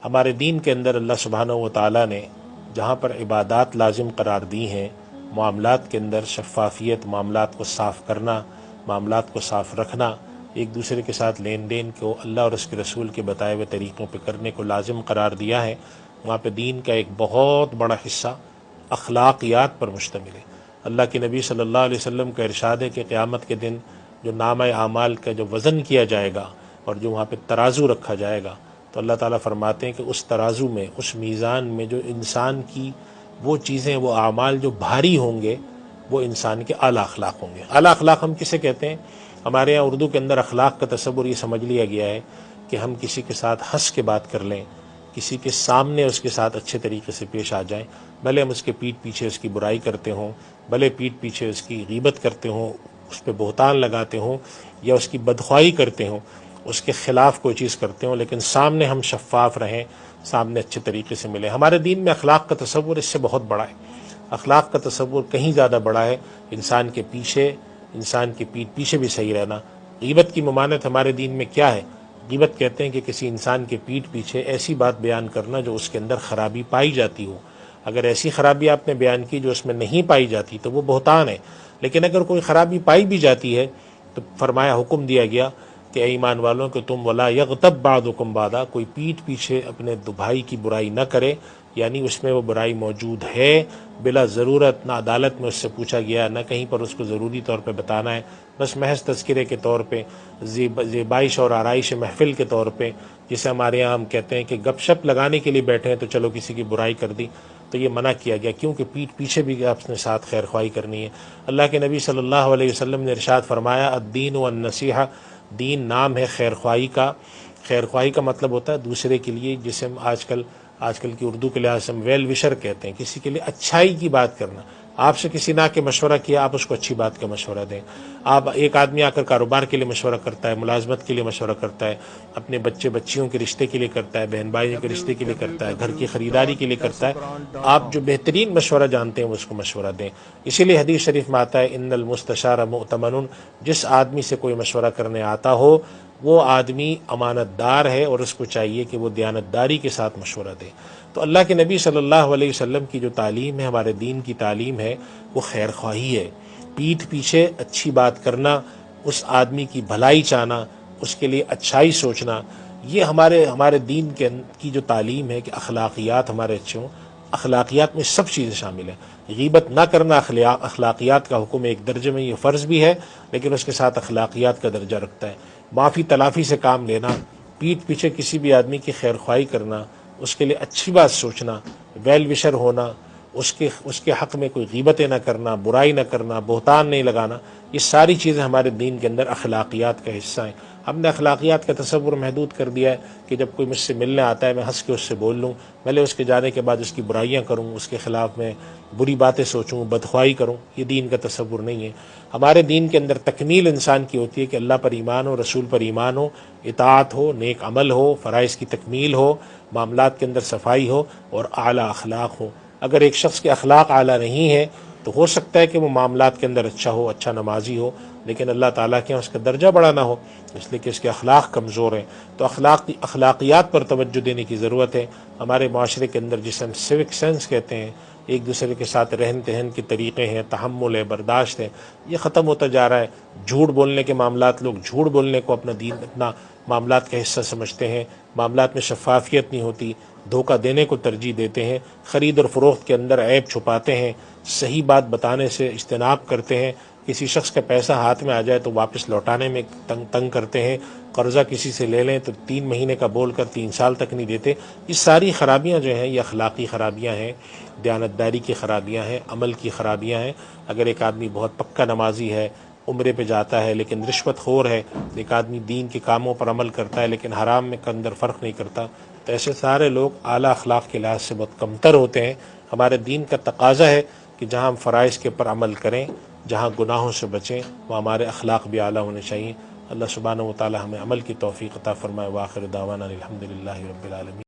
ہمارے دین کے اندر اللہ سبحانہ و تعالیٰ نے جہاں پر عبادات لازم قرار دی ہیں، معاملات کے اندر شفافیت، معاملات کو صاف کرنا، معاملات کو صاف رکھنا، ایک دوسرے کے ساتھ لین دین کو اللہ اور اس کے رسول کے بتائے ہوئے طریقوں پہ کرنے کو لازم قرار دیا ہے، وہاں پہ دین کا ایک بہت بڑا حصہ اخلاقیات پر مشتمل ہے۔ اللہ کے نبی صلی اللہ علیہ وسلم کا ارشاد ہے کہ قیامت کے دن جو نامہ اعمال کا جو وزن کیا جائے گا اور جو وہاں پہ ترازو رکھا جائے گا، تو اللہ تعالیٰ فرماتے ہیں کہ اس ترازو میں، اس میزان میں جو انسان کی وہ چیزیں، وہ اعمال جو بھاری ہوں گے، وہ انسان کے اعلیٰ اخلاق ہوں گے۔ اعلیٰ اخلاق ہم کسے کہتے ہیں؟ ہمارے یہاں اردو کے اندر اخلاق کا تصور یہ سمجھ لیا گیا ہے کہ ہم کسی کے ساتھ ہنس کے بات کر لیں، کسی کے سامنے اس کے ساتھ اچھے طریقے سے پیش آ جائیں، بھلے ہم اس کے پیٹھ پیچھے اس کی برائی کرتے ہوں، بھلے پیٹھ پیچھے اس کی غیبت کرتے ہوں، اس پہ بہتان لگاتے ہوں یا اس کی بدخواہی کرتے ہوں، اس کے خلاف کوئی چیز کرتے ہوں، لیکن سامنے ہم شفاف رہیں، سامنے اچھے طریقے سے ملیں۔ ہمارے دین میں اخلاق کا تصور اس سے بہت بڑا ہے۔ اخلاق کا تصور کہیں زیادہ بڑا ہے۔ انسان کے پیچھے، انسان کی پیٹھ پیچھے بھی صحیح رہنا۔ غیبت کی ممانعت ہمارے دین میں کیا ہے؟ غیبت کہتے ہیں کہ کسی انسان کے پیٹھ پیچھے ایسی بات بیان کرنا جو اس کے اندر خرابی پائی جاتی ہو۔ اگر ایسی خرابی آپ نے بیان کی جو اس میں نہیں پائی جاتی تو وہ بہتان ہے، لیکن اگر کوئی خرابی پائی بھی جاتی ہے تو فرمایا، حکم دیا گیا کہ اے ایمان والوں کہ تم ولا یغتب بعضکم بعضا، کوئی پیٹھ پیچھے اپنے بھائی کی برائی نہ کرے، یعنی اس میں وہ برائی موجود ہے، بلا ضرورت نہ عدالت میں اس سے پوچھا گیا، نہ کہیں پر اس کو ضروری طور پہ بتانا ہے، بس محض تذکرے کے طور پہ، زیبائش اور آرائش محفل کے طور پہ، جسے ہمارے یہاں ہم کہتے ہیں کہ گپ شپ لگانے کے لیے بیٹھے ہیں تو چلو کسی کی برائی کر دی، تو یہ منع کیا گیا، کیونکہ پیٹھ پیچھے بھی آپ نے ساتھ خیر خواہی کرنی ہے۔ اللہ کے نبی صلی اللہ علیہ وسلم نے ارشاد فرمایا، الدین والنصیحہ، دین نام ہے خیر خواہی کا۔ خیر خواہی کا مطلب ہوتا ہے دوسرے کے لیے، جسے ہم آج کل کی اردو کے لحاظ سے ہم ویل وشر کہتے ہیں، کسی کے لیے اچھائی کی بات کرنا۔ آپ سے کسی نے آ کے مشورہ کیا، آپ اس کو اچھی بات کا مشورہ دیں۔ آپ ایک آدمی آ کر کاروبار کے لیے مشورہ کرتا ہے، ملازمت کے لیے مشورہ کرتا ہے، اپنے بچے بچیوں کے رشتے کے لیے کرتا ہے، بہن بھائیوں کے رشتے کے لیے کرتا ہے، گھر کی خریداری کے لیے کرتا ہے، آپ جو بہترین مشورہ جانتے ہیں وہ اس کو مشورہ دیں۔ اسی لیے حدیث شریف میں آتا ہے، ان المستشار مؤتمن، جس آدمی سے کوئی مشورہ کرنے آتا ہو وہ آدمی امانت دار ہے اور اس کو چاہیے کہ وہ دیانتداری کے ساتھ مشورہ دے۔ تو اللہ کے نبی صلی اللہ علیہ وسلم کی جو تعلیم ہے، ہمارے دین کی تعلیم ہے، وہ خیر خواہی ہے۔ پیٹھ پیچھے اچھی بات کرنا، اس آدمی کی بھلائی چاہنا، اس کے لیے اچھائی سوچنا، یہ ہمارے دین کی جو تعلیم ہے کہ اخلاقیات ہمارے اچھے ہوں۔ اخلاقیات میں سب چیزیں شامل ہیں۔ غیبت نہ کرنا اخلاقیات کا حکم ہے، ایک درجے میں یہ فرض بھی ہے، لیکن اس کے ساتھ اخلاقیات کا درجہ رکھتا ہے۔ معافی تلافی سے کام لینا، پیٹھ پیچھے کسی بھی آدمی کی خیر خواہی کرنا، اس کے لیے اچھی بات سوچنا، ویل وشر ہونا، اس کے حق میں کوئی غیبتیں نہ کرنا، برائی نہ کرنا، بہتان نہیں لگانا، یہ ساری چیزیں ہمارے دین کے اندر اخلاقیات کا حصہ ہیں۔ ہم نے اخلاقیات کا تصور محدود کر دیا ہے کہ جب کوئی مجھ سے ملنے آتا ہے میں ہنس کے اس سے بول لوں، بھلے اس کے جانے کے بعد اس کی برائیاں کروں، اس کے خلاف میں بری باتیں سوچوں، بدخواہی کروں، یہ دین کا تصور نہیں ہے۔ ہمارے دین کے اندر تکمیل انسان کی ہوتی ہے کہ اللہ پر ایمان ہو، رسول پر ایمان ہو، اطاعت ہو، نیک عمل ہو، فرائض کی تکمیل ہو، معاملات کے اندر صفائی ہو اور اعلیٰ اخلاق ہو۔ اگر ایک شخص کے اخلاق اعلیٰ نہیں ہے تو ہو سکتا ہے کہ وہ معاملات کے اندر اچھا ہو، اچھا نمازی ہو، لیکن اللہ تعالیٰ کے یہاں اس کا درجہ بڑا نہ ہو، اس لیے کہ اس کے اخلاق کمزور ہیں۔ تو اخلاقیات پر توجہ دینے کی ضرورت ہے۔ ہمارے معاشرے کے اندر جسے ہم سیوک سینس کہتے ہیں، ایک دوسرے کے ساتھ رہن سہن کے طریقے ہیں، تحمل ہے، برداشت ہے، یہ ختم ہوتا جا رہا ہے۔ جھوٹ بولنے کے معاملات، لوگ جھوٹ بولنے کو اپنا معاملات کا حصہ سمجھتے ہیں، معاملات میں شفافیت نہیں ہوتی، دھوکہ دینے کو ترجیح دیتے ہیں، خرید اور فروخت کے اندر عیب چھپاتے ہیں، صحیح بات بتانے سے اجتناب کرتے ہیں، کسی شخص کا پیسہ ہاتھ میں آ جائے تو واپس لوٹانے میں تنگ کرتے ہیں، قرضہ کسی سے لے لیں تو 3 مہینے کا بول کر 3 سال تک نہیں دیتے۔ یہ ساری خرابیاں جو ہیں یہ اخلاقی خرابیاں ہیں، دیانتداری کی خرابیاں ہیں، عمل کی خرابیاں ہیں۔ اگر ایک آدمی بہت پکا نمازی ہے، عمرے پہ جاتا ہے لیکن رشوت خور ہے، ایک آدمی دین کے کاموں پر عمل کرتا ہے لیکن حرام میں اندر فرق نہیں کرتا، تو ایسے سارے لوگ اعلیٰ اخلاق کے لحاظ سے بہت کمتر ہوتے ہیں۔ ہمارے دین کا تقاضا ہے کہ جہاں ہم فرائض کے پر عمل کریں، جہاں گناہوں سے بچیں، وہ ہمارے اخلاق بھی اعلیٰ ہونے چاہیے۔ اللہ سبحانہ و تعالی ہمیں عمل کی توفیق عطا فرمائے۔ وآخر دعوانا الحمدللہ رب العالمین۔